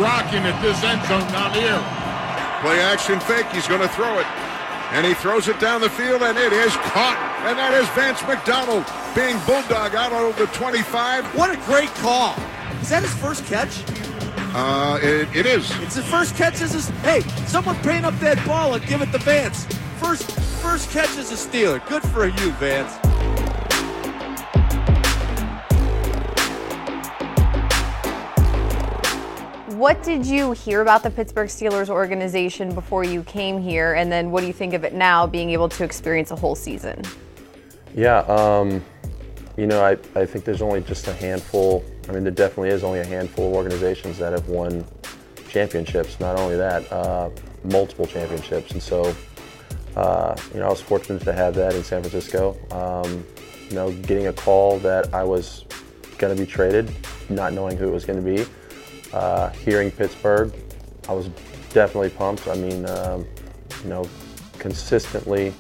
rocking at this end zone down here. Play action fake. He's going to throw it. And he throws it down the field, and it is caught. And that is Vance McDonald being bulldog out over the 25. What a great call. Is that his first catch? It is. It's his first catch as his... Hey, someone paint up that ball and give it to Vance. First catch as a Steeler. Good for you, Vance. What did you hear about the Pittsburgh Steelers organization before you came here, and then what do you think of it now, being able to experience a whole season? Yeah, you know, I think there's only just a handful. I mean, there definitely is only a handful of organizations that have won championships. Not only that, multiple championships. And so, you know, I was fortunate to have that in San Francisco. You know, getting a call that I was going to be traded, not knowing who it was going to be. Hearing Pittsburgh, I was definitely pumped. I mean, you know, consistently,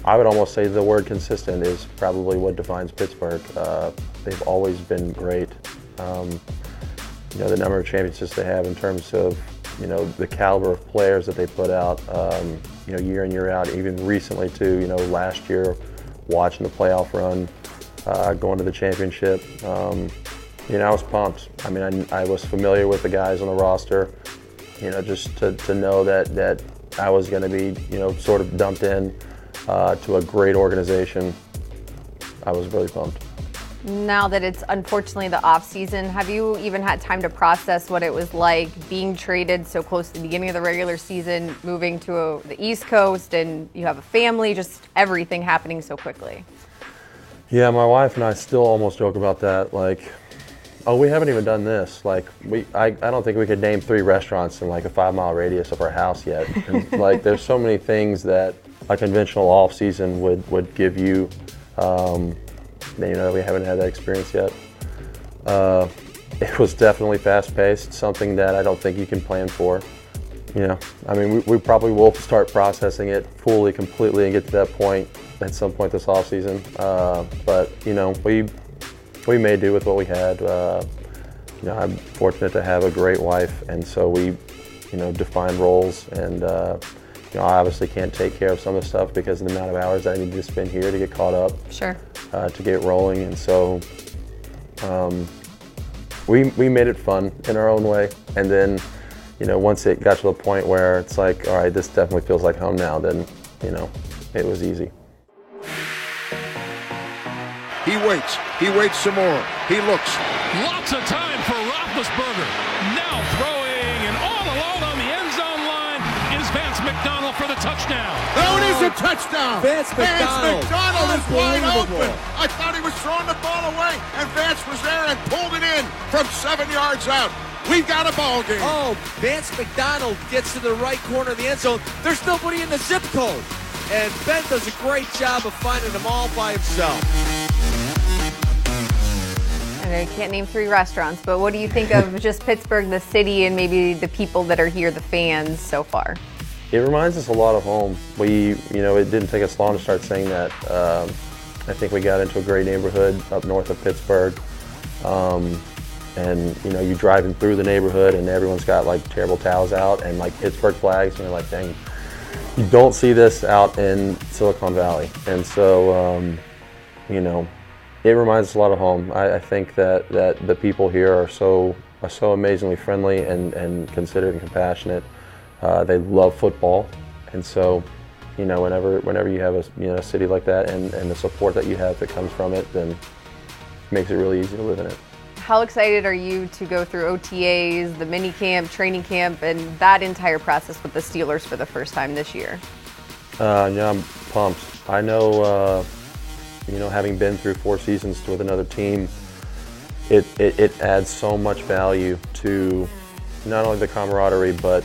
I would almost say the word consistent is probably what defines Pittsburgh. They've always been great. You know, the number of championships they have in terms of, you know, the caliber of players that they put out, you know, year in, year out, even recently too, you know, last year, watching the playoff run, going to the championship. You know, I was pumped. I mean, I was familiar with the guys on the roster, you know, just to know that I was going to be, you know, sort of dumped in to a great organization. I was really pumped. Now that it's unfortunately the off season, have you even had time to process what it was like being traded so close to the beginning of the regular season, moving to the East Coast, and you have a family, just everything happening so quickly? Yeah, my wife and I still almost joke about that. Like, oh, we haven't even done this. Like, I don't think we could name 3 restaurants in like a 5-mile radius of our house yet. And, like, there's so many things that a conventional off season would give you. You know, we haven't had that experience yet. It was definitely fast-paced, something that I don't think you can plan for. You know, I mean, we probably will start processing it fully, completely, and get to that point at some point this off season. But you know, we made do with what we had. You know, I'm fortunate to have a great wife, and so we, you know, define roles. And you know, I obviously can't take care of some of the stuff because of the amount of hours that I need to spend here to get caught up. Sure. To get rolling, and so we made it fun in our own way. And then, you know, once it got to the point where it's like, all right, this definitely feels like home now, then, you know, it was easy. He waits some more. He looks. Lots of time for Roethlisberger. Now throwing, and all alone on the end zone line is Vance McDonald for the touchdown. Oh, it is a touchdown. Vance McDonald is wide open. I thought he was throwing the ball away, and Vance was there and pulled it in from 7 yards out. We've got a ball game. Oh, Vance McDonald gets to the right corner of the end zone. There's nobody in the zip code. And Ben does a great job of finding them all by himself. I know you can't name 3 restaurants, but what do you think of just Pittsburgh, the city, and maybe the people that are here, the fans, so far? It reminds us a lot of home. You know, it didn't take us long to start saying that. I think we got into a great neighborhood up north of Pittsburgh. And, you know, you're driving through the neighborhood and everyone's got like terrible towels out and like Pittsburgh flags, and you're like, dang, you don't see this out in Silicon Valley. And so, you know, it reminds us a lot of home. I think that the people here are so amazingly friendly and considerate and compassionate. They love football, and so, you know, whenever you have a city like that and the support that you have that comes from it, then it makes it really easy to live in it. How excited are you to go through OTAs, the mini camp, training camp, and that entire process with the Steelers for the first time this year? Yeah, I'm pumped. I know, you know, having been through 4 seasons with another team, it adds so much value to not only the camaraderie, but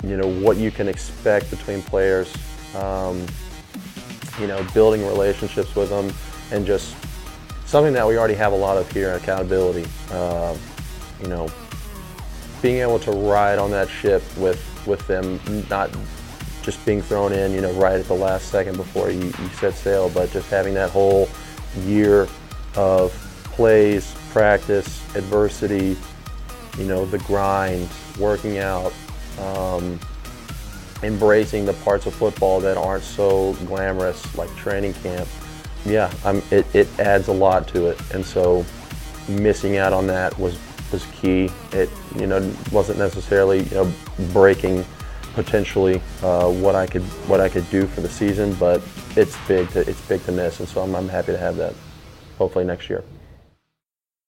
you know, what you can expect between players, you know, building relationships with them, and just something that we already have a lot of here, accountability. You know, being able to ride on that ship with them, not just being thrown in, you know, right at the last second before you set sail, but just having that whole year of plays, practice, adversity, the grind, working out, embracing the parts of football that aren't so glamorous, like training camp. Yeah, it adds a lot to it, and so missing out on that was key. It wasn't necessarily breaking potentially what I could do for the season, but it's big to miss, and so I'm happy to have that hopefully next year.